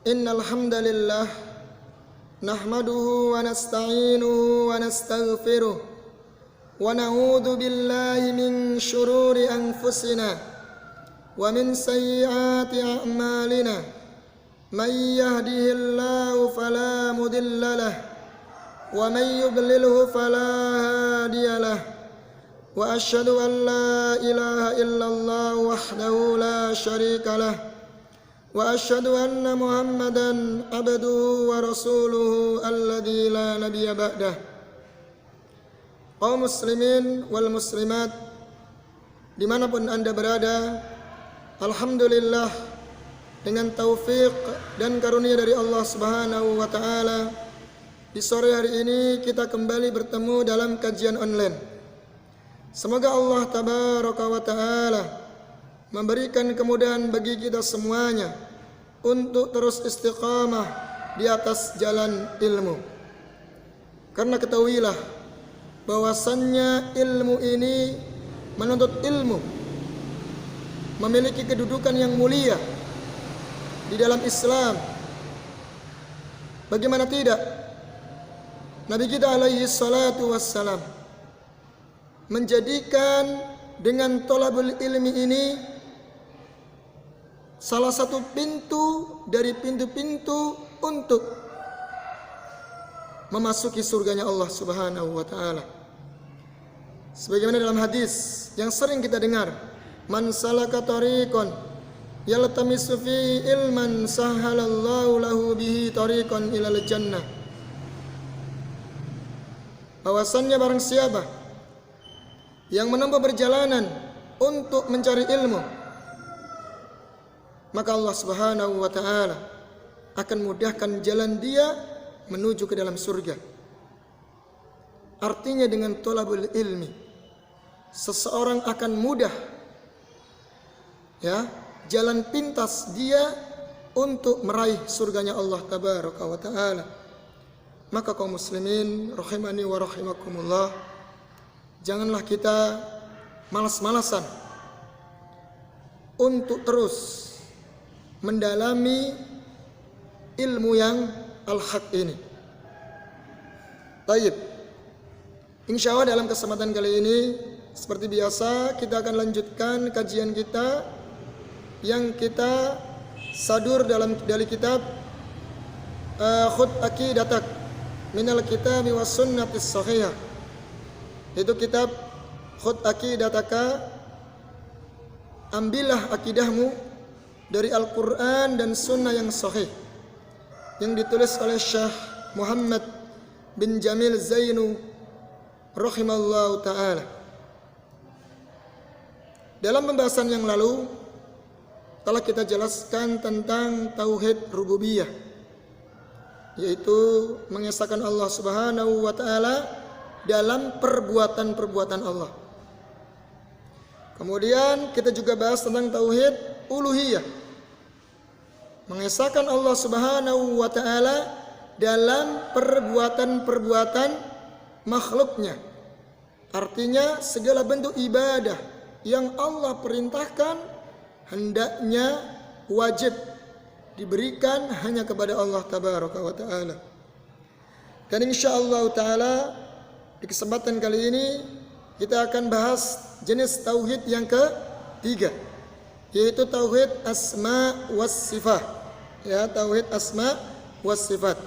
Innal hamdalillah nahmaduhu wa nasta'inuhu wa nastaghfiruh wa na'udzu billahi min shururi anfusina wa min sayyiati a'malina. Man yahdihillahu fala mudilla lahu wa man yudlilhu fala hadiya lahu. Wa asyhadu an la ilaha illallah wahdahu la syarika lah. Wa asyhadu anna Muhammadan abduhu wa rasuluhu alladzi la nabiyya ba'dah. Kaum muslimin wal muslimat dimanapun anda berada, alhamdulillah dengan taufik dan karunia dari Allah Subhanahu wa taala, di sore hari ini kita kembali bertemu dalam kajian online. Semoga Allah tabaraka wa ta'ala memberikan kemudahan bagi kita semuanya untuk terus istiqamah di atas jalan ilmu. Karena ketahuilah bahwasannya ilmu ini, menuntut ilmu, memiliki kedudukan yang mulia di dalam Islam. Bagaimana tidak? Nabi kita alaihi salatu wassalam menjadikan dengan thalabul ilmi ini salah satu pintu dari pintu-pintu untuk memasuki surganya Allah Subhanahu wa taala. Sebagaimana dalam hadis yang sering kita dengar, man salaka tariqan yaltamisu fi ilman sahalallahu lahu bihi tariqan ilal jannah. Bahwasannya barang siapa yang menempuh perjalanan untuk mencari ilmu, maka Allah Subhanahu wa taala akan mudahkan jalan dia menuju ke dalam surga. Artinya dengan thalabul ilmi, seseorang akan mudah jalan pintas dia untuk meraih surganya Allah tabaraka wa taala. Maka kaum muslimin rahimani wa rahimakumullah, janganlah kita malas-malasan untuk terus mendalami ilmu yang al-haq ini. Baik, insya Allah dalam kesempatan kali ini seperti biasa kita akan lanjutkan kajian kita yang kita sadur dari kitab Khud Aqidatak minal kitabi was sunnatis sahihah. Itu kitab Khud Aqidataka, ambillah akidahmu dari Al-Quran dan Sunnah yang sahih, yang ditulis oleh Syekh Muhammad bin Jamil Zainu rahimallahu ta'ala. Dalam pembahasan yang lalu telah kita jelaskan tentang tauhid rububiyah, yaitu mengesahkan Allah Subhanahu wa ta'ala dalam perbuatan-perbuatan Allah. Kemudian kita juga bahas tentang tauhid uluhiyah, mengesahkan Allah Subhanahu wa taala dalam perbuatan-perbuatan makhluknya. Artinya segala bentuk ibadah yang Allah perintahkan hendaknya wajib diberikan hanya kepada Allah tabaraka wa taala. Dan insyaallah taala di kesempatan kali ini kita akan bahas jenis tauhid yang ketiga, yaitu tauhid asma was sifat. Tauhid asma was sifat.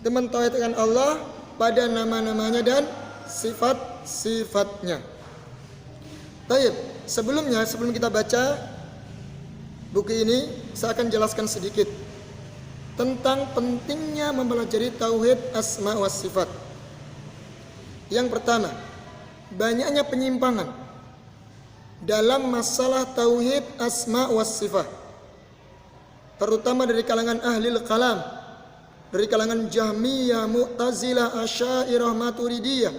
Itu mentauhidkan Allah pada nama-namanya dan sifat-sifatnya. Baik, sebelum kita baca buku ini, saya akan jelaskan sedikit tentang pentingnya mempelajari tauhid asma was sifat. Yang pertama, banyaknya penyimpangan dalam masalah tauhid asma was sifat, terutama dari kalangan ahli kalam, dari kalangan Jahmiyah, Mu'tazilah, Asy'ariyah, Maturidiyah,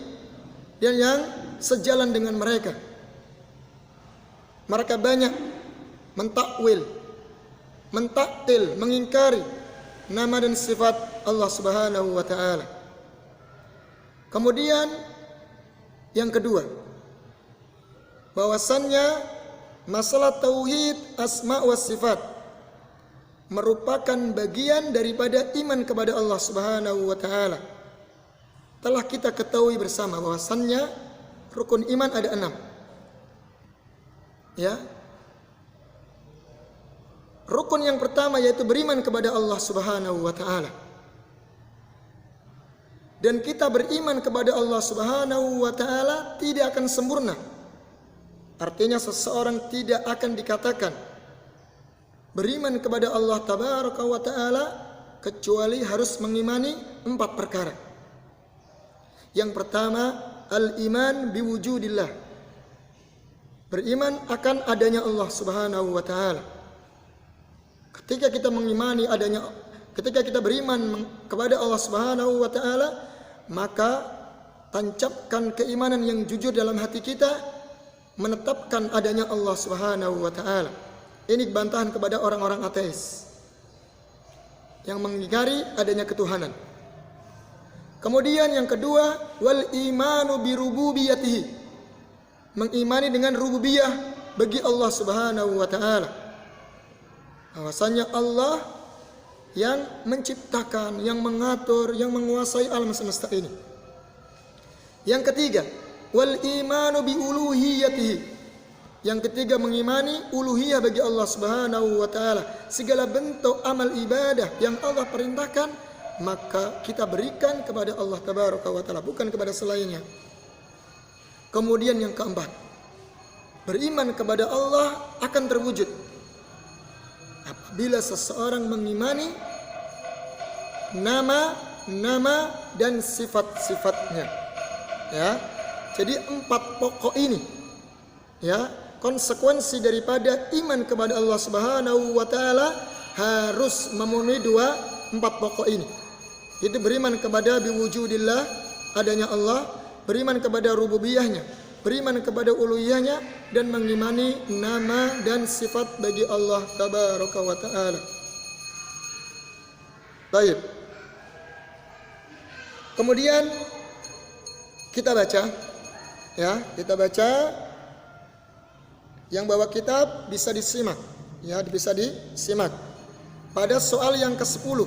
dan yang sejalan dengan mereka. Mereka banyak mentakwil, mentaktil, mengingkari nama dan sifat Allah Subhanahu wa taala. Kemudian yang kedua, bahwasannya masalah tauhid asma wa sifat merupakan bagian daripada iman kepada Allah Subhanahu wa taala. Telah kita ketahui bersama bahwasannya rukun iman ada 6. Ya. Rukun yang pertama yaitu beriman kepada Allah Subhanahu wa taala. Dan kita beriman kepada Allah Subhanahu wa taala tidak akan sempurna. Artinya seseorang tidak akan dikatakan beriman kepada Allah Tabaraka wa taala kecuali harus mengimani 4 perkara. Yang pertama, al-iman biwujudillah. Beriman akan adanya Allah Subhanahu wa taala. Ketika kita beriman kepada Allah Subhanahu wa taala, maka tancapkan keimanan yang jujur dalam hati kita, menetapkan adanya Allah Subhanahu wa taala. Ini bantahan kepada orang-orang ateis yang mengingkari adanya ketuhanan. Kemudian yang kedua, wal imanu birububiyatihi. Mengimani dengan rububiyah bagi Allah Subhanahu wa taala. Bahwasanya Allah yang menciptakan, yang mengatur, yang menguasai alam semesta ini. Yang ketiga, wal imanu bi uluhiyatihi. Yang ketiga, mengimani uluhiyah bagi Allah Subhanahu wa taala. Segala bentuk amal ibadah yang Allah perintahkan, maka kita berikan kepada Allah Tabaraka wa taala, bukan kepada selainnya. Kemudian yang keempat, beriman kepada Allah akan terwujud apabila seseorang mengimani nama dan sifat-sifatnya. Ya. Jadi 4 pokok ini, ya, konsekuensi daripada iman kepada Allah Subhanahu wa taala harus memenuhi 4 pokok ini. Itu beriman kepada biwujudillah, adanya Allah, beriman kepada rububiyahnya, beriman kepada uluhiyahnya, dan mengimani nama dan sifat bagi Allah Tabaraka wa taala. Baik. Kemudian kita baca, ya, kita baca. Yang bawa kitab bisa disimak, ya, bisa disimak pada soal yang ke-10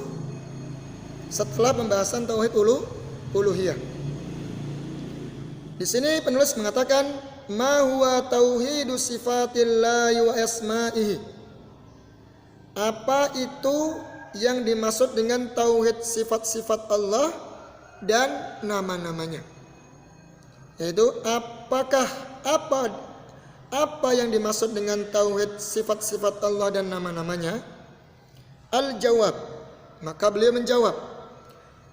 setelah pembahasan tauhid uluhiyah. Di sini penulis mengatakan ma huwa tauhidu sifatillahi wa asma'ihi. Apa itu yang dimaksud dengan tauhid sifat-sifat Allah dan nama-namanya? Yaitu apa yang dimaksud dengan tauhid sifat-sifat Allah dan nama-namanya? Al-jawab, maka beliau menjawab,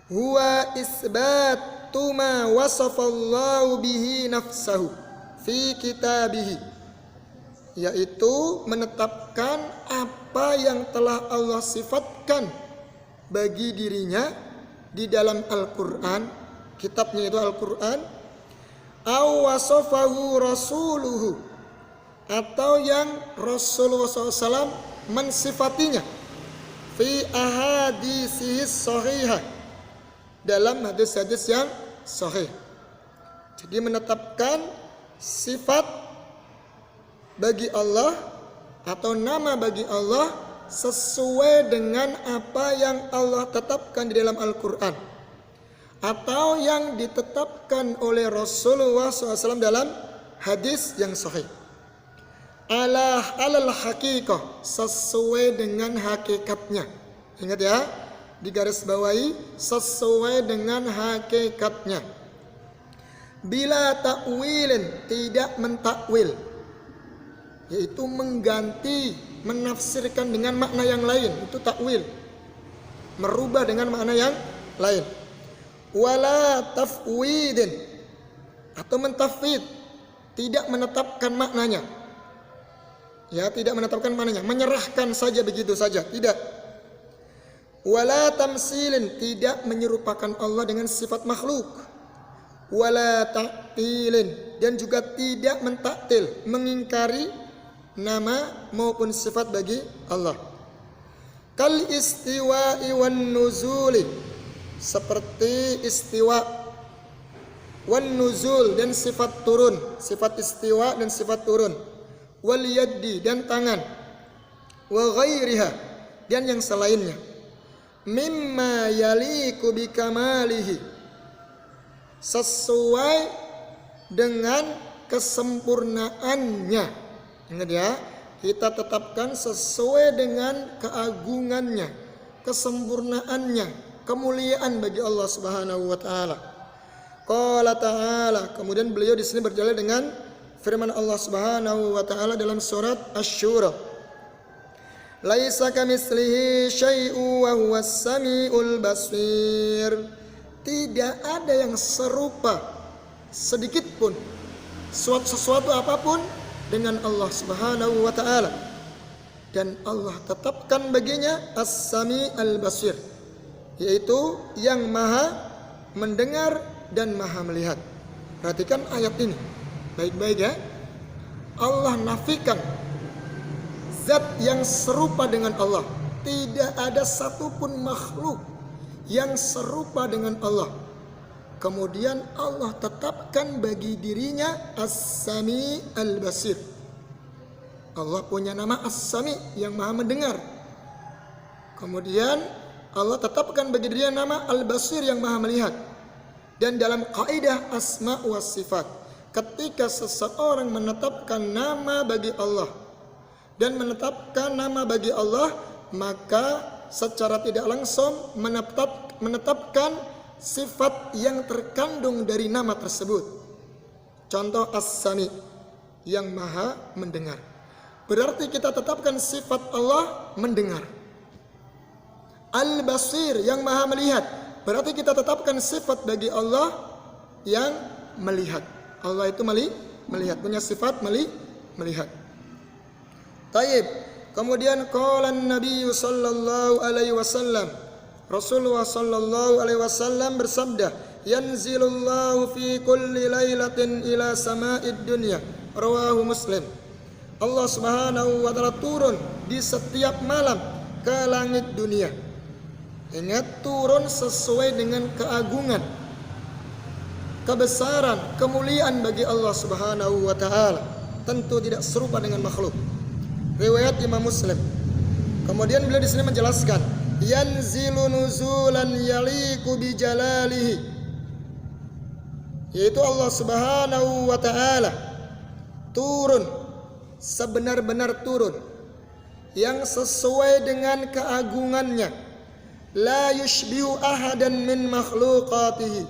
huwa isbatu ma wasafallahu bihi nafsahu fi kitabihi, yaitu menetapkan apa yang telah Allah sifatkan bagi dirinya di dalam Al-Quran, kitabnya itu Al-Quran, aw wasafahu rasuluhu, atau yang Rasulullah SAW mensifatinya fi ahaditsih sahihah, dalam hadis-hadis yang sahih. Jadi menetapkan sifat bagi Allah atau nama bagi Allah sesuai dengan apa yang Allah tetapkan di dalam Al-Quran atau yang ditetapkan oleh Rasulullah SAW dalam hadis yang sahih. Alal hakikah, sesuai dengan hakikatnya. Ingat ya, digaris bawahi, sesuai dengan hakikatnya. Bila ta'wilin, tidak mentakwil, yaitu mengganti, menafsirkan dengan makna yang lain, itu takwil, merubah dengan makna yang lain. Wala tafwidin, atau mentafwid, tidak menetapkan maknanya. Ya, tidak menetapkan maknanya, menyerahkan saja begitu saja, tidak. Wala tamsilin, tidak menyerupakan Allah dengan sifat makhluk. Wala ta'tilin, dan juga tidak mentaktil, mengingkari nama maupun sifat bagi Allah. Kal istiwa'i wan nuzuli, seperti istiwa, wan nuzul, dan sifat turun, sifat istiwa dan sifat turun. Wal yaddi, dan tangan, wa ghairiha, dan yang selainnya. Mimma yaliku bikamalihi, sesuai dengan kesempurnaannya. Ingat ya, kita tetapkan sesuai dengan keagungannya, kesempurnaannya, kemuliaan bagi Allah Subhanahu wa taala. Qala ta'ala, kemudian beliau di sini berjalan dengan firman Allah Subhanahu wa taala dalam surat Asy-Syura. Laisa kamitslihi syai'un wa huwas samiul basir. Tidak ada yang serupa sedikit pun sesuatu apapun dengan Allah Subhanahu wa taala. Dan Allah tetapkan baginya As-Sami Al-Basir, yaitu yang maha mendengar dan maha melihat. Perhatikan ayat ini baik-baik ya. Allah nafikan zat yang serupa dengan Allah. Tidak ada satupun makhluk yang serupa dengan Allah. Kemudian Allah tetapkan bagi dirinya As-Sami Al-Basir. Allah punya nama As-Sami, yang maha mendengar. Kemudian Allah tetapkan bagi dirinya nama Al-Basir, yang maha melihat. Dan dalam kaidah asma wa sifat, ketika seseorang menetapkan nama bagi Allah dan menetapkan nama bagi Allah, maka secara tidak langsung menetapkan sifat yang terkandung dari nama tersebut. Contoh As-Sami, yang maha mendengar. Berarti kita tetapkan sifat Allah mendengar. Al-Basir, yang maha melihat. Berarti kita tetapkan sifat bagi Allah yang melihat. Allah itu melihat, punya sifat melihat. Taib. Kemudian qala Nabi sallallahu alaihi wasallam, Rasulullah sallallahu alaihi wasallam bersabda, yanzilullahu fi kulli lailatin ila sama'id dunya. Rawahu Muslim. Allah Subhanahu wa taala turun di setiap malam ke langit dunia. Ingat, turun sesuai dengan keagungan, kebesaran, kemuliaan bagi Allah Subhanahu wa taala. Tentu tidak serupa dengan makhluk. Riwayat Imam Muslim. Kemudian beliau di sini menjelaskan, yanzilu nuzulan yaliku bi jalalihi, yaitu Allah Subhanahu wa taala turun sebenar-benar turun yang sesuai dengan keagungannya. La yushbihu ahadan min makhluqatihi,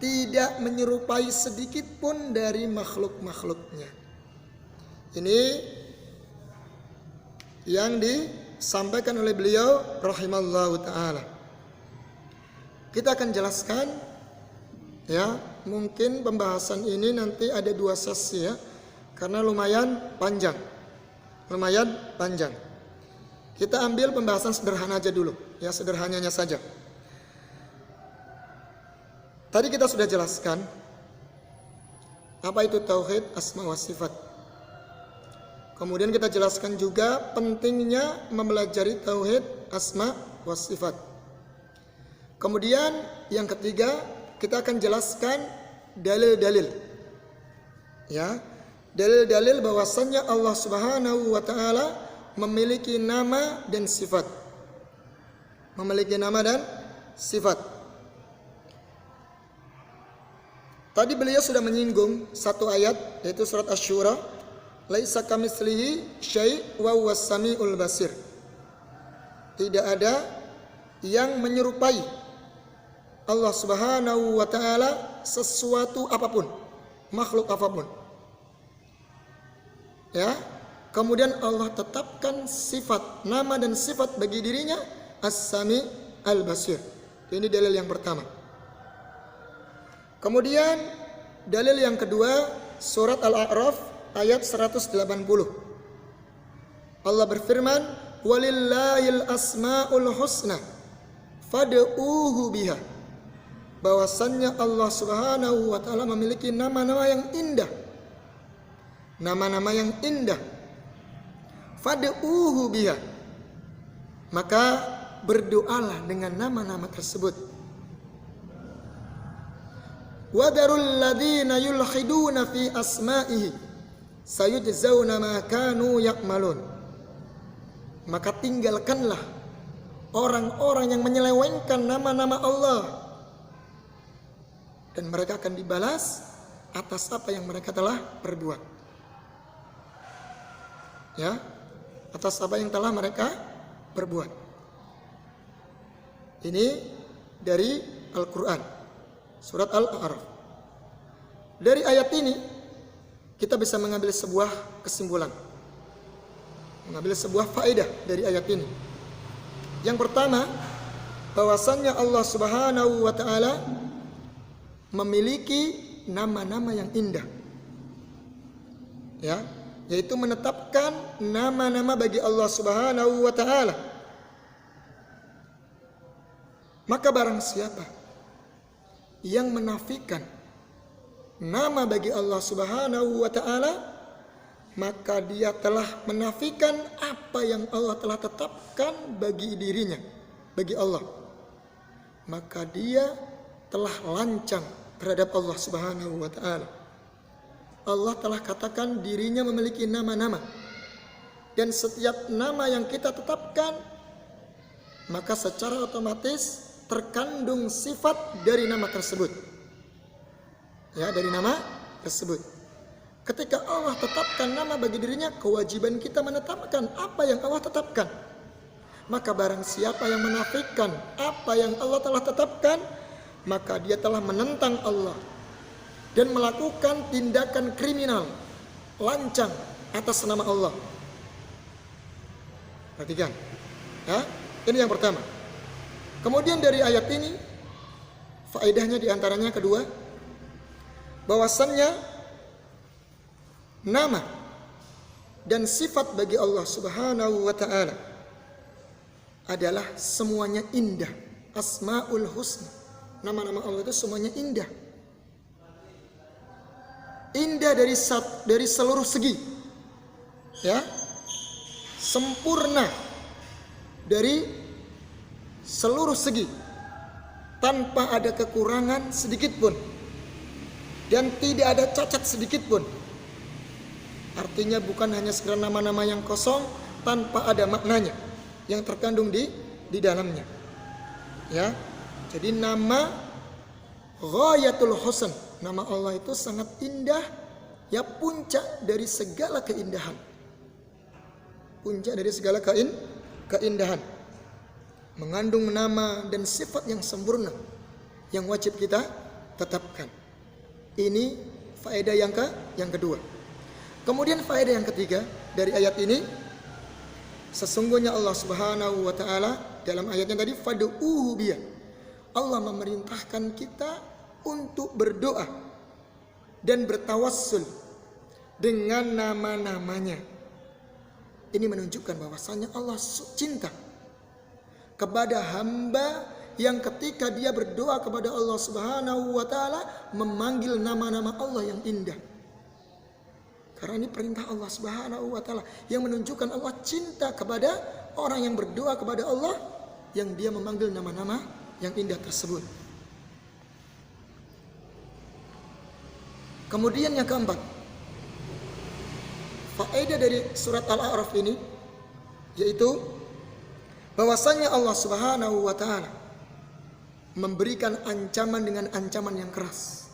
tidak menyerupai sedikit pun dari makhluk-makhluknya. Ini yang disampaikan oleh beliau rahimallahu taala. Kita akan jelaskan ya, mungkin pembahasan ini nanti ada 2 sesi ya, karena lumayan panjang. Kita ambil pembahasan sederhana aja dulu ya, sederhananya saja. Tadi kita sudah jelaskan apa itu tauhid asma wa sifat. Kemudian kita jelaskan juga pentingnya mempelajari tauhid asma wa sifat. Kemudian yang ketiga, kita akan jelaskan dalil-dalil. Ya, dalil-dalil bahwasannya Allah Subhanahu wa taala memiliki nama dan sifat. Memiliki nama dan sifat. Tadi beliau sudah menyinggung satu ayat, yaitu surat Asy-Syura, laisa kamitslihi syai' wa huwas samiul basir. Tidak ada yang menyerupai Allah Subhanahu wa taala sesuatu apapun, makhluk apapun. Ya. Kemudian Allah tetapkan sifat, nama dan sifat bagi dirinya As-Sami Al-Basir. Ini dalil yang pertama. Kemudian dalil yang kedua, surat Al-A'raf ayat 180. Allah berfirman, walillahil asmaul husna fad'uuhu biha. Bahwasannya Allah Subhanahu wa taala memiliki nama-nama yang indah. Nama-nama yang indah. Fad'uuhu biha. Maka berdoalah dengan nama-nama tersebut. Wadarul ladzina yulhiduna fi asma'ihi sayujzauna ma kanu ya'malun. Maka tinggalkanlah orang-orang yang menyelewengkan nama-nama Allah, dan mereka akan dibalas atas apa yang mereka telah perbuat. Ya, atas apa yang telah mereka perbuat. Ini dari Al-Quran, surat Al-A'raf. Dari ayat ini kita bisa mengambil sebuah kesimpulan, mengambil sebuah faedah dari ayat ini. Yang pertama, bahwasannya Allah Subhanahu wa ta'ala memiliki nama-nama yang indah, ya, yaitu menetapkan nama-nama bagi Allah Subhanahu wa ta'ala. Maka barang siapa yang menafikan nama bagi Allah Subhanahu wa ta'ala, maka dia telah menafikan apa yang Allah telah tetapkan bagi dirinya, bagi Allah. Maka dia telah lancang terhadap Allah Subhanahu wa ta'ala. Allah telah katakan dirinya memiliki nama-nama, dan setiap nama yang kita tetapkan, maka secara otomatis terkandung sifat dari nama tersebut. Ya, dari nama tersebut. Ketika Allah tetapkan nama bagi dirinya, kewajiban kita menetapkan apa yang Allah tetapkan. Maka barang siapa yang menafikan apa yang Allah telah tetapkan, maka dia telah menentang Allah dan melakukan tindakan kriminal, lancang atas nama Allah. Perhatikan, ya, ini yang pertama. Kemudian dari ayat ini, faedahnya diantaranya kedua, bahwasannya nama dan sifat bagi Allah Subhanahu wa ta'ala adalah semuanya indah. Asmaul husna, nama-nama Allah itu semuanya indah. Indah dari seluruh segi, ya, sempurna dari seluruh segi, tanpa ada kekurangan sedikit pun, dan tidak ada cacat sedikit pun. Artinya bukan hanya sekedar nama-nama yang kosong tanpa ada maknanya yang terkandung di dalamnya. Ya, jadi nama Ghayatul Husn, nama Allah itu sangat indah, ya, puncak dari segala keindahan. Puncak dari segala keindahan. Mengandung nama dan sifat yang sempurna yang wajib kita tetapkan. Ini faedah yang kedua. Kemudian faedah yang ketiga dari ayat ini, sesungguhnya Allah Subhanahu wa ta'ala dalam ayatnya tadi, fad'uhu biya, Allah memerintahkan kita untuk berdoa dan bertawassul dengan nama-namanya. Ini menunjukkan bahwasanya Allah cinta kepada hamba yang ketika dia berdoa kepada Allah Subhanahu wa ta'ala memanggil nama-nama Allah yang indah. Karena ini perintah Allah Subhanahu wa ta'ala yang menunjukkan Allah cinta kepada orang yang berdoa kepada Allah, yang dia memanggil nama-nama yang indah tersebut. Kemudian yang keempat, faedah dari surat Al-A'raf ini, yaitu bahwasanya Allah Subhanahu wa ta'ala memberikan ancaman dengan ancaman yang keras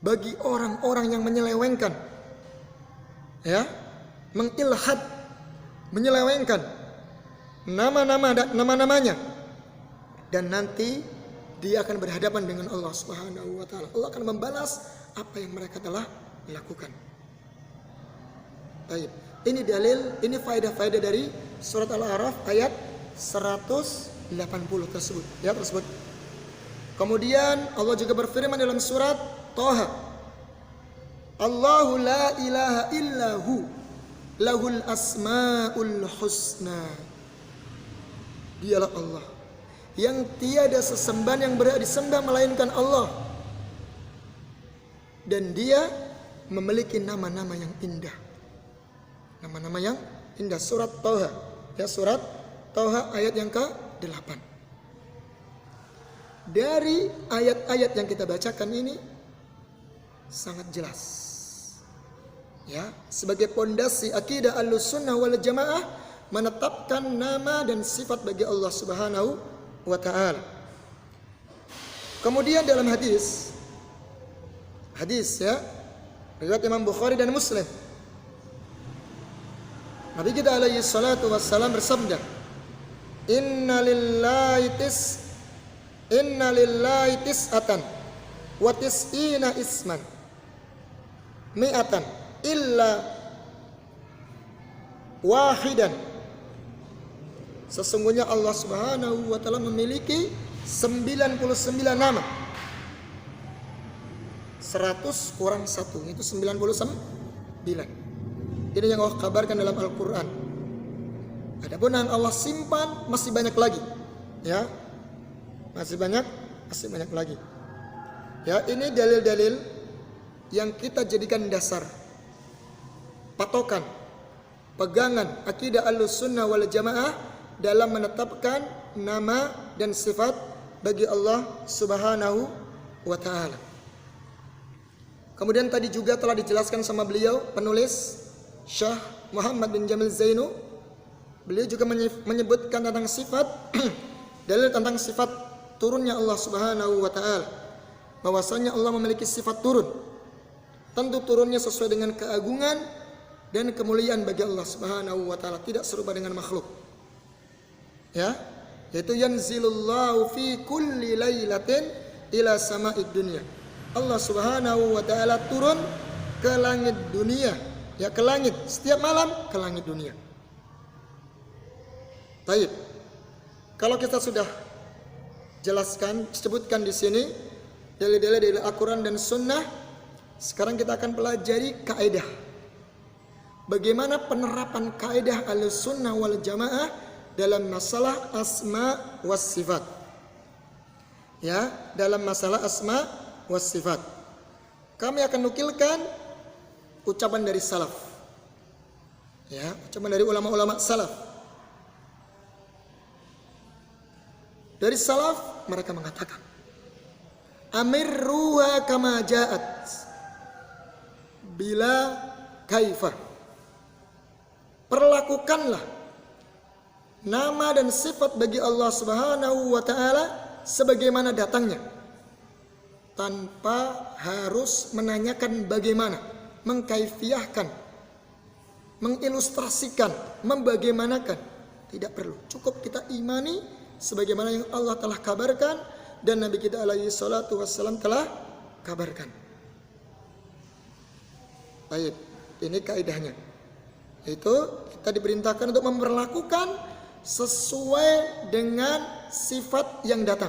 bagi orang-orang yang menyelewengkan, ya, mengilhad, menyelewengkan nama-namanya, dan nanti dia akan berhadapan dengan Allah Subhanahu wa ta'ala. Allah akan membalas apa yang mereka telah lakukan. Baik, ini dalil, ini faedah-faedah dari surat Al-A'raf ayat 180 tersebut, ya, tersebut. Kemudian Allah juga berfirman dalam surat Thaha, Allahu la ilaha illahu lahul asmaul husna. Dialah Allah yang tiada sesembahan yang berhak disembah melainkan Allah, dan dia memiliki nama-nama yang indah. Nama-nama yang indah. Surat Thaha, ya, surat Thaha ayat yang ke-8. Dari ayat-ayat yang kita bacakan ini sangat jelas, ya, sebagai pondasi akidah Ahlus Sunnah wal Jamaah, menetapkan nama dan sifat bagi Allah Subhanahu wa taala. Kemudian dalam hadis ya, riwayat Imam Bukhari dan Muslim, Nabi kita alaihi salatu wassalam bersabda, Inna lillahi tis'atan wa tis'ina isman mi'atan illa wahidan. Sesungguhnya Allah Subhanahu wa taala memiliki 99 nama. 100 kurang 1 itu 99. Ini yang Allah kabarkan dalam Al-Qur'an. Adapun yang Allah simpan masih banyak lagi. Ya. Masih banyak lagi. Ya, ini dalil-dalil yang kita jadikan dasar, patokan, pegangan akidah Ahlussunnah wal Jamaah dalam menetapkan nama dan sifat bagi Allah Subhanahu wa taala. Kemudian tadi juga telah dijelaskan sama beliau penulis Syekh Muhammad bin Jamil Zainu. Beliau juga menyebutkan tentang sifat dalil tentang sifat turunnya Allah Subhanahu wa taala. Bahwasanya Allah memiliki sifat turun. Tentu turunnya sesuai dengan keagungan dan kemuliaan bagi Allah Subhanahu wa taala, tidak serupa dengan makhluk. Ya, yaitu yanzilullahu fi kulli lailatin ila sama'id dunya. Allah Subhanahu wa taala turun ke langit dunia, ya ke langit setiap malam, ke langit dunia. Baik. Kalau kita sudah jelaskan, sebutkan di sini dalil-dalil dari Al-Qur'an dan Sunnah, sekarang kita akan pelajari kaidah. Bagaimana penerapan kaidah Ahlussunnah wal Jamaah dalam masalah asma was sifat. Ya, dalam masalah asma was sifat. Kami akan nukilkan ucapan dari salaf. Ya, ucapan dari ulama-ulama salaf. Dari salaf mereka mengatakan, amirruha kama ja'at bila kaifah. Perlakukanlah nama dan sifat bagi Allah Subhanahu wa taala sebagaimana datangnya, tanpa harus menanyakan bagaimana, mengkaifiyahkan, mengilustrasikan, membagaimanakan. Tidak perlu, cukup kita imani sebagaimana yang Allah telah kabarkan dan Nabi kita alaihi salatu wassalam telah kabarkan. Baik, ini kaidahnya. Itu kita diperintahkan untuk memperlakukan sesuai dengan sifat yang datang.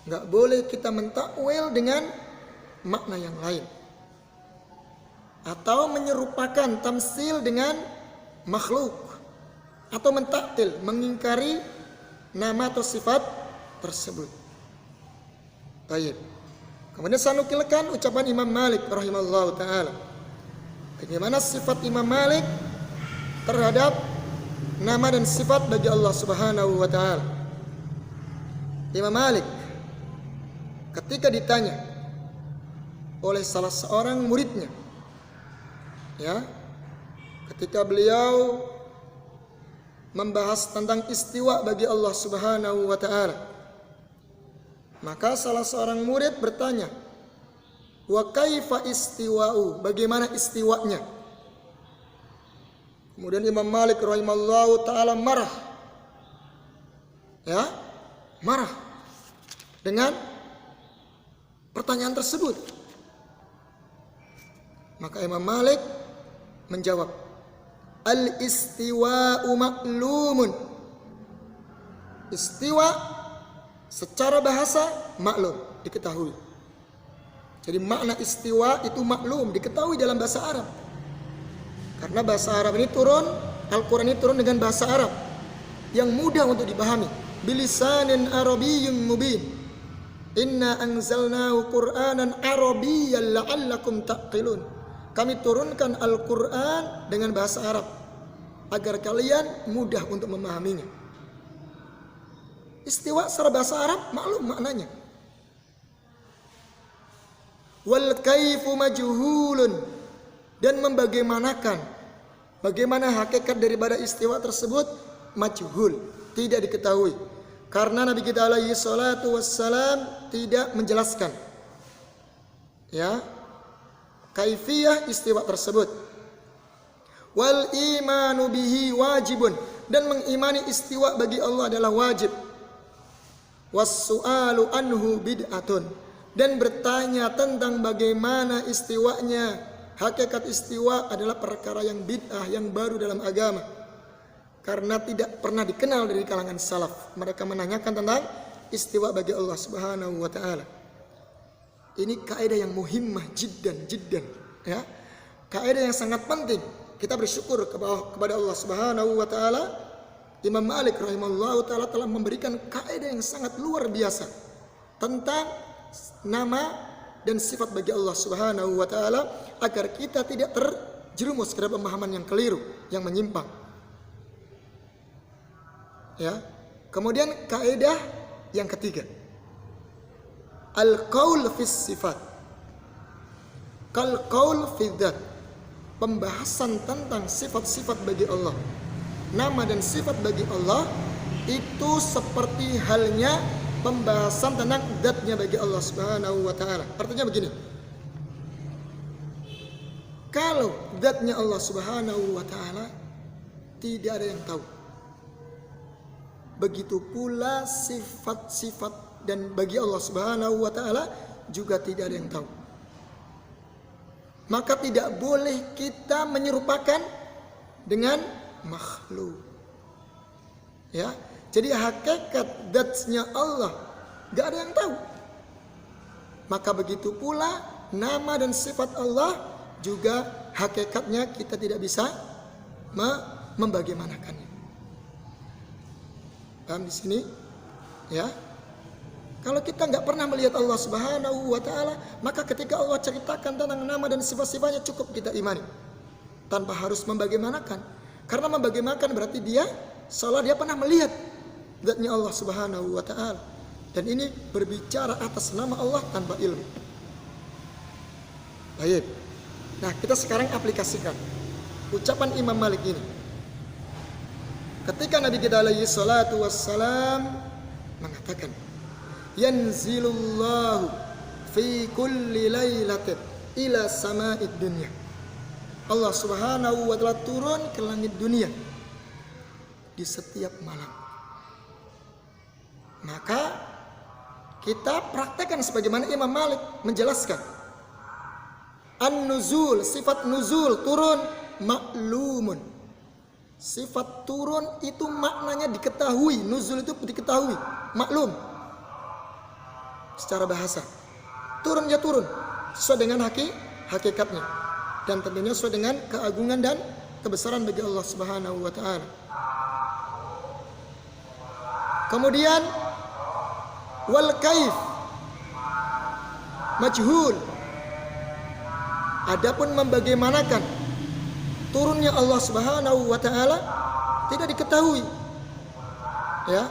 Enggak boleh kita mentakwil dengan makna yang lain, atau menyerupakan tamsil dengan makhluk, atau mentaktil, mengingkari nama atau sifat tersebut. Baik. Kemudian saya nukilkan ucapan Imam Malik rahimahullah ta'ala. Bagaimana sifat Imam Malik terhadap nama dan sifat bagi Allah Subhanahu wa ta'ala. Imam Malik ketika ditanya oleh salah seorang muridnya, ya, ketika beliau membahas tentang istiwa bagi Allah Subhanahu wa ta'ala, maka salah seorang murid bertanya, wa kaifa istiwa'u, bagaimana istiwanya? Kemudian Imam Malik rahimallahu ta'ala marah, ya, marah dengan pertanyaan tersebut. Maka Imam Malik menjawab, al-istiwa'u maklumun. Istiwa secara bahasa maklum, diketahui. Jadi makna istiwa itu maklum, diketahui dalam bahasa Arab. Karena bahasa Arab ini turun, Al-Quran ini turun dengan bahasa Arab yang mudah untuk dipahami. Bilisanin arabiyyun mubin. Inna anzalnahu Qur'anan arabiyyan la'allakum taqilun. Kami turunkan Al-Quran dengan bahasa Arab agar kalian mudah untuk memahaminya. Istiwa secara bahasa Arab maklum maknanya. Wal kaifu majhulun, dan membagaimanakan Bagaimana hakikat daripada istiwa tersebut? Majhul, tidak diketahui. Karena Nabi kita alaihi salatu wassalam tidak menjelaskan ya kaifiyah istiwa tersebut. Wal imanu bihi wajibun, dan mengimani istiwa bagi Allah adalah wajib. Was-su'alu anhu bid'atun, dan bertanya tentang bagaimana istiwanya, hakikat istiwa adalah perkara yang bid'ah, yang baru dalam agama. Karena tidak pernah dikenal dari kalangan salaf. Mereka menanyakan tentang istiwa bagi Allah Subhanahu wa taala. Ini kaidah yang muhimmah jiddan ya. Kaidah yang sangat penting. Kita bersyukur kepada Allah Subhanahu wa taala. Imam Malik rahimahullah taala telah memberikan kaidah yang sangat luar biasa tentang nama dan sifat bagi Allah Subhanahu wa taala, agar kita tidak terjerumus ke pemahaman yang keliru, yang menyimpang. Ya. Kemudian kaidah yang ketiga, al-qaul fis sifat kal qaul fi dzat, pembahasan tentang sifat-sifat bagi Allah, nama dan sifat bagi Allah itu seperti halnya pembahasan tentang dzatnya bagi Allah Subhanahu wa taala. Artinya begini, kalau dzatnya Allah Subhanahu wa taala tidak ada yang tahu, begitu pula sifat-sifat dan bagi Allah Subhanahu wa taala juga tidak ada yang tahu. Maka tidak boleh kita menyerupakan dengan makhluk. Ya, jadi hakikat dzatnya Allah gak ada yang tahu. Maka begitu pula nama dan sifat Allah juga hakikatnya kita tidak bisa membagaimanakannya. Paham di sini? Ya. Kalau kita nggak pernah melihat Allah Subhanahu wa taala, maka ketika Allah ceritakan tentang nama dan sifat-sifatnya cukup kita imani tanpa harus membagaimanakan. Karena membagaimanakan berarti dia seolah dia pernah melihat zatnya Allah Subhanahu wa taala. Dan ini berbicara atas nama Allah tanpa ilmu. Baik. Nah, kita sekarang aplikasikan ucapan Imam Malik ini. Ketika Nabi kita alaihi salatu wassalam mengatakan, yanzilullahu fi kulli lailatin ila sama'id dunya. Allah Subhanahu wa taala turun ke langit dunia di setiap malam. Maka kita praktekkan sebagaimana Imam Malik menjelaskan. An-nuzul, sifat nuzul, turun, maklumun. Sifat turun itu maknanya diketahui, nuzul itu diketahui, maklum. Secara bahasa, turun ya turun sesuai dengan hakikatnya, dan tentunya sesuai dengan keagungan dan kebesaran bagi Allah Subhanahu wa taala. Kemudian wal kaif majhul. Adapun membagaimanakan turunnya Allah Subhanahu wa taala tidak diketahui. Ya,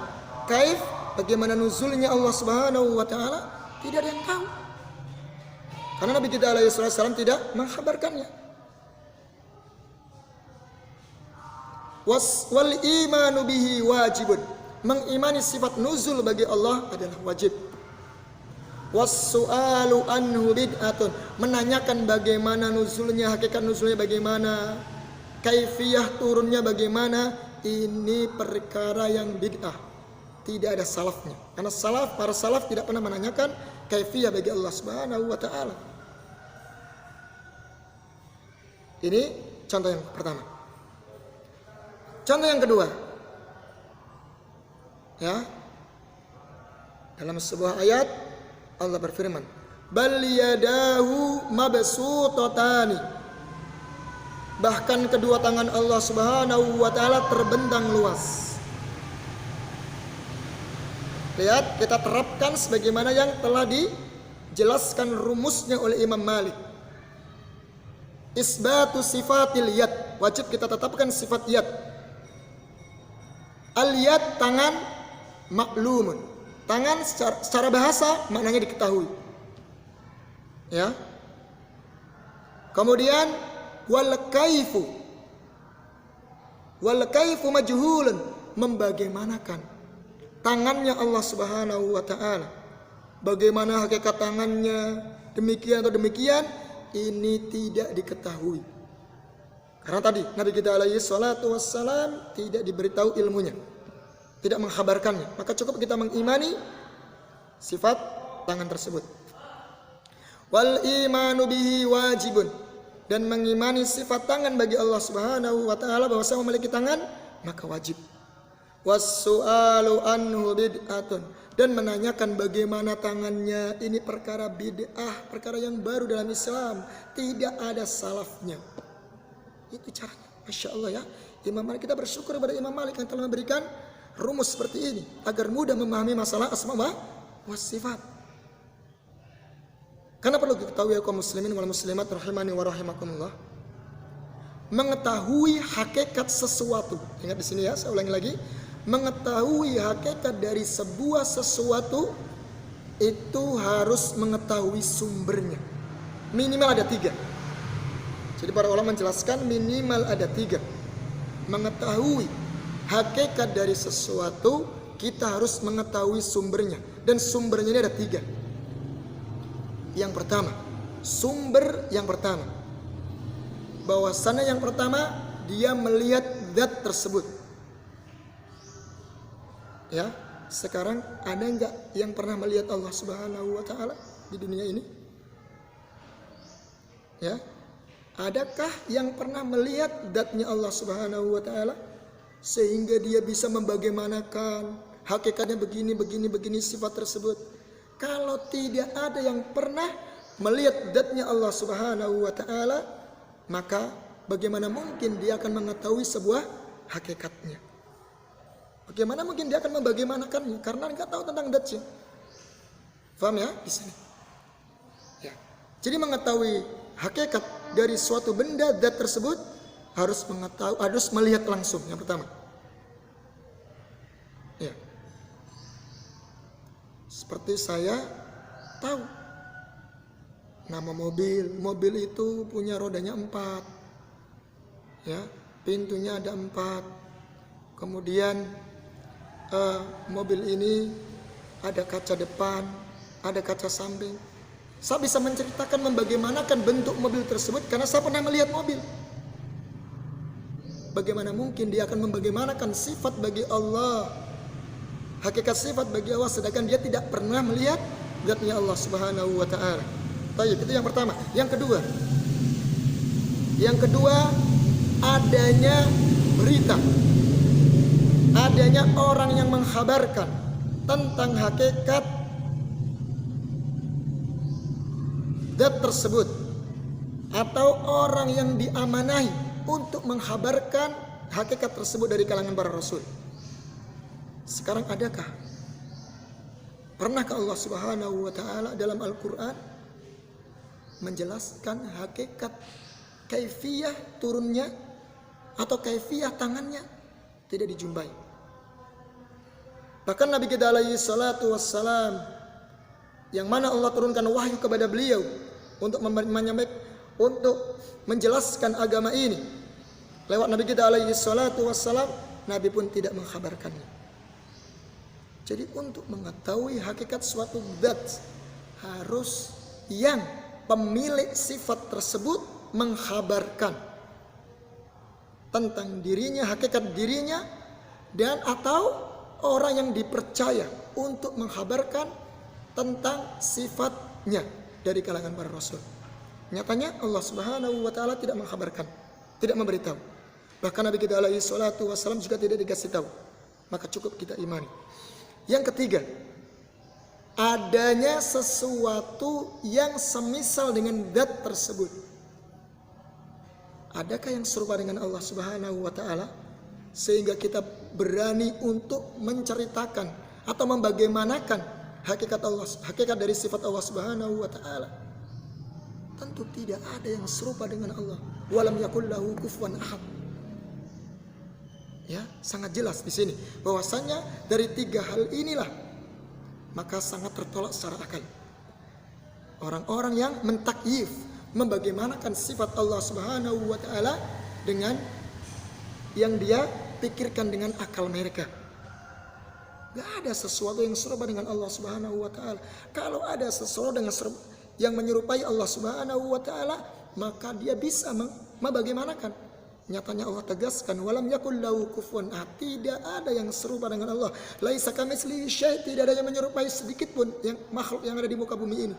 kaif, bagaimana nuzulnya Allah Subhanahu wa taala tidak ada yang tahu. Karena Nabi kita alaihi wasallam tidak mengkhabarkannya. Wal imanu bihi wajibun. Mengimani sifat nuzul bagi Allah adalah wajib. Was-su'alu anhu bid'atun. Menanyakan bagaimana nuzulnya, hakikat nuzulnya bagaimana, kaifiyah turunnya bagaimana, ini perkara yang bid'ah. Tidak ada salafnya. Karena para salaf tidak pernah menanyakan kaifiyah bagi Allah Subhanahu wa taala. Ini contoh yang pertama. Contoh yang kedua. Ya. Dalam sebuah ayat Allah berfirman, bal yadahu mabsutatani. Bahkan kedua tangan Allah Subhanahu wa taala terbentang luas. Lihat, kita terapkan sebagaimana yang telah dijelaskan rumusnya oleh Imam Malik. Isbatu sifatil yad, wajib kita tetapkan sifat yad. Al yad, tangan, maklumun. Tangan secara bahasa maknanya diketahui. Ya. Kemudian wal kaifu. Wal kaifu majhulun, membagaimanakan tangannya Allah Subhanahu wa taala. Bagaimana hakikat tangannya, demikian atau demikian, ini tidak diketahui. Karena tadi Nabi kita alaihi salatu wassalam tidak diberitahu ilmunya, tidak mengkhabarkannya. Maka cukup kita mengimani sifat tangan tersebut. Wal imanu bihi wajibun, dan mengimani sifat tangan bagi Allah Subhanahu wa taala bahwa saya memiliki tangan, maka wajib. Was-su'alu anhu bid'atun, dan menanyakan bagaimana tangannya, ini perkara bid'ah, perkara yang baru dalam Islam, tidak ada salafnya. Itu caranya. Masya Allah ya, Imam Malik, kita bersyukur kepada Imam Malik yang telah memberikan rumus seperti ini agar mudah memahami masalah asma wa sifat. Karena perlu diketahui ya kaum muslimin wal muslimat rahimani wa rahimakumullah, mengetahui hakikat sesuatu. Ingat di sini ya, saya ulangi lagi. Mengetahui hakikat dari sebuah sesuatu itu harus mengetahui sumbernya. Minimal ada 3. Jadi para ulama menjelaskan minimal ada 3. Mengetahui hakikat dari sesuatu, kita harus mengetahui sumbernya. Dan sumbernya ini ada 3. Yang pertama, sumber yang pertama, bahwasannya yang pertama dia melihat zat tersebut. Ya, sekarang ada enggak yang pernah melihat Allah Subhanahu wa taala di dunia ini? Ya. Adakah yang pernah melihat zatnya Allah Subhanahu wa taala sehingga dia bisa membagaimanakan hakikatnya begini sifat tersebut? Kalau tidak ada yang pernah melihat zatnya Allah Subhanahu wa taala, maka bagaimana mungkin dia akan mengetahui sebuah hakikatnya? Bagaimana mungkin dia akan membagaimanakannya? Karena enggak tahu tentang zatnya. Paham ya di sini? Ya. Jadi mengetahui hakikat dari suatu benda, zat tersebut harus melihat langsung yang pertama. Ya. Seperti saya tahu nama mobil itu punya rodanya 4. Ya, pintunya ada 4. Kemudian mobil ini ada kaca depan, ada kaca samping. Saya bisa menceritakan membagaimanakan bentuk mobil tersebut karena saya pernah melihat mobil. Bagaimana mungkin dia akan membagaimanakan sifat bagi Allah, hakikat sifat bagi Allah, sedangkan dia tidak pernah melihat zatnya Allah Subhanahu wa taala. Baik, itu yang pertama. Yang kedua, adanya berita, adanya orang yang mengkhabarkan tentang hakikat zat tersebut, atau orang yang diamanahi untuk mengkhabarkan hakikat tersebut dari kalangan para rasul. Sekarang pernahkah Allah Subhanahu wa taala dalam Al-Qur'an menjelaskan hakikat kaifiyah turunnya atau kaifiyah tangannya? Tidak dijumpai. Bahkan Nabi kita alaihi salatu wassalam, yang mana Allah turunkan wahyu kepada beliau untuk untuk menjelaskan agama ini lewat Nabi kita alaihi salatu wassalam, Nabi pun tidak mengkhabarkannya. Jadi untuk mengetahui hakikat suatu zat, harus yang pemilik sifat tersebut mengkhabarkan tentang dirinya, hakikat dirinya, dan atau orang yang dipercaya untuk mengkhabarkan tentang sifatnya dari kalangan para rasul. Nyatanya Allah Subhanahu wa taala tidak mengkhabarkan, tidak memberitahu. Bahkan Nabi kita alaihi salatu wassalam juga tidak dikasih tahu. Maka cukup kita imani. Yang ketiga, adanya sesuatu yang semisal dengan zat tersebut. Adakah yang serupa dengan Allah Subhanahu wa taala sehingga kita berani untuk menceritakan atau membagaimanakan hakikat dari sifat Allah Subhanahu wa taala? Tentu tidak ada yang serupa dengan Allah. Walam yakul lahu kufuwan ahad. Ya, sangat jelas di sini bahwasanya dari 3 hal inilah maka sangat tertolak secara akal. Orang-orang yang mentakyif, membagaimanakan sifat Allah Subhanahu wa taala dengan yang dia pikirkan dengan akal mereka. Gak ada sesuatu yang serupa dengan Allah Subhanahu wa ta'ala. Kalau ada sesuatu dengan yang menyerupai Allah Subhanahu wa ta'ala, maka dia bisa bagaimanakan? Nyatanya Allah tegaskan, walam yakul lahu kufuwan ahad, tidak ada yang serupa dengan Allah. Laisa kamitslihi syai', tidak ada yang menyerupai sedikit pun yang makhluk yang ada di muka bumi ini.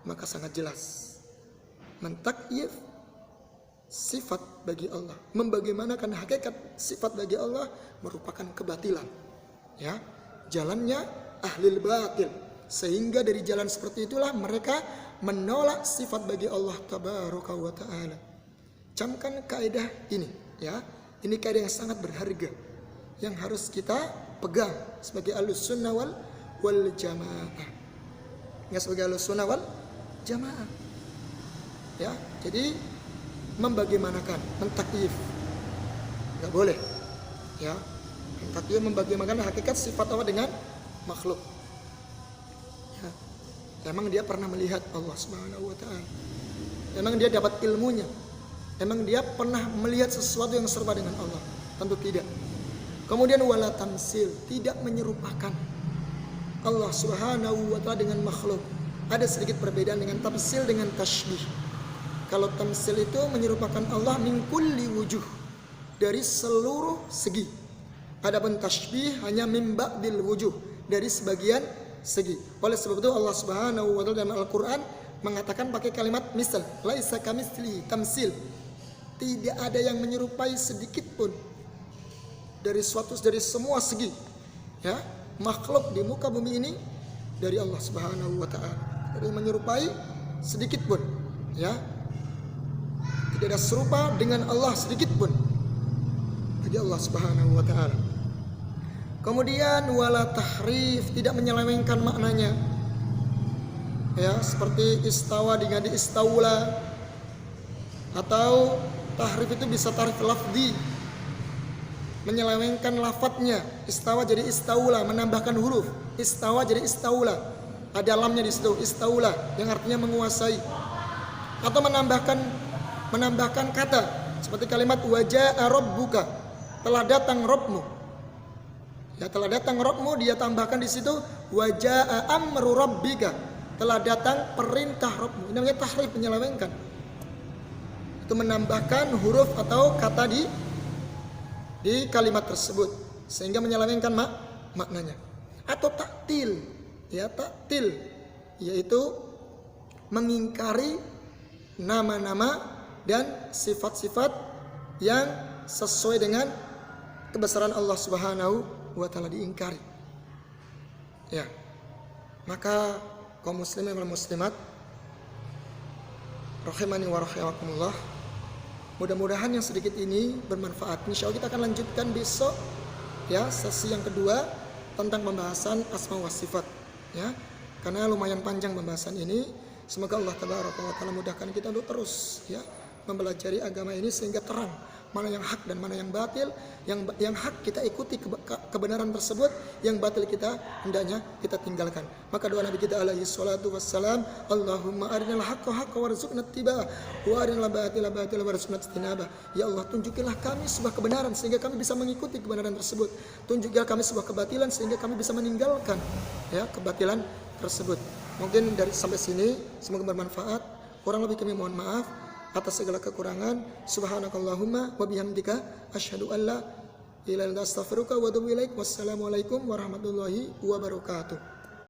Maka sangat jelas mentakyif sifat bagi Allah, membagaimanakan hakikat sifat bagi Allah merupakan kebatilan. Ya, jalannya ahlul batil. Sehingga dari jalan seperti itulah mereka menolak sifat bagi Allah tabaraka wa ta'ala. Camkan kaidah ini, ya. Ini kaidah yang sangat berharga yang harus kita pegang sebagai Ahlussunnah wal Jamaah. Ya, sebagai Ahlussunnah wal Jamaah. Ya, jadi membagaimanakan, mentakyif. Enggak boleh. Ya. Mentakyif membagaimanakan hakikat sifat Allah dengan makhluk. Ya. Memang dia pernah melihat Allah Subhanahu wa ta'ala. Memang dia dapat ilmunya. Memang dia pernah melihat sesuatu yang serupa dengan Allah? Tentu tidak. Kemudian wala tamsil, tidak menyerupakan Allah Subhanahu wa ta'ala dengan makhluk. Ada sedikit perbedaan dengan tamsil dengan tasybih. Kalau tamsil itu menyerupakan Allah min kulli wujuh, dari seluruh segi. Adapun tasybih hanya min ba'dil wujuh, dari sebagian segi. Oleh sebab itu Allah Subhanahu wa ta'ala dalam Al-Qur'an mengatakan pakai kalimat misal, laisa kamitslihi tamsil. Tidak ada yang menyerupai sedikit pun dari semua segi, ya, makhluk di muka bumi ini dari Allah Subhanahu wa ta'ala. Tidak menyerupai sedikit pun, ya. Tidak ada serupa dengan Allah sedikit pun bagi Allah Subhanahu wa ta'ala. Kemudian wala tahrif, tidak menyelewengkan maknanya. Ya, seperti istawa dengan istaula, atau tahrif itu bisa tahrif lafzi, menyelewengkan lafadznya. Istawa jadi istaula, menambahkan huruf. Istawa jadi istaula, ada lamnya di situ, istaula yang artinya menguasai. Atau menambahkan kata seperti kalimat wajaa rabbuka, telah datang Rabbmu. Ya, telah datang Rabbmu, dia tambahkan di situ wajaa amru rabbika, telah datang perintah Rabbmu. Ini namanya tahrif, menyelewengkan. Itu menambahkan huruf atau kata di kalimat tersebut sehingga menyelewengkan maknanya. Atau taktil, ya, taktil yaitu mengingkari nama-nama dan sifat-sifat yang sesuai dengan kebesaran Allah Subhanahu wa ta'ala diingkari. Ya. Maka kaum muslimin wal muslimat rahimani wa rahimakumullah, mudah-mudahan yang sedikit ini bermanfaat. Insya Allah kita akan lanjutkan besok, ya, sesi yang kedua tentang pembahasan asma wa sifat, ya, karena lumayan panjang pembahasan ini. Semoga Allah tabaraka wa ta'ala mudahkan kita untuk terus, ya, mempelajari agama ini sehingga terang mana yang hak dan mana yang batil. Yang hak kita ikuti kebenaran tersebut, yang batil kita hendaknya kita tinggalkan. Maka doa Nabi kita alaihi salatu wassalam, Allahumma arinal haqqa haqqa warzuqna ittiba'ah wa arinal batila batila warzuqna ijtinabah. Ya Allah, tunjukilah kami sebuah kebenaran sehingga kami bisa mengikuti kebenaran tersebut. Tunjukilah kami sebuah kebatilan sehingga kami bisa meninggalkan, ya, kebatilan tersebut. Mungkin dari sampai sini semoga bermanfaat. Kurang lebih kami mohon maaf atas segala kekurangan. Subhanakallahumma wa bihamdika asyhadu an la ilaha illa anta astaghfiruka wa atubu ilaik. Wassalamualaikum warahmatullahi wabarakatuh.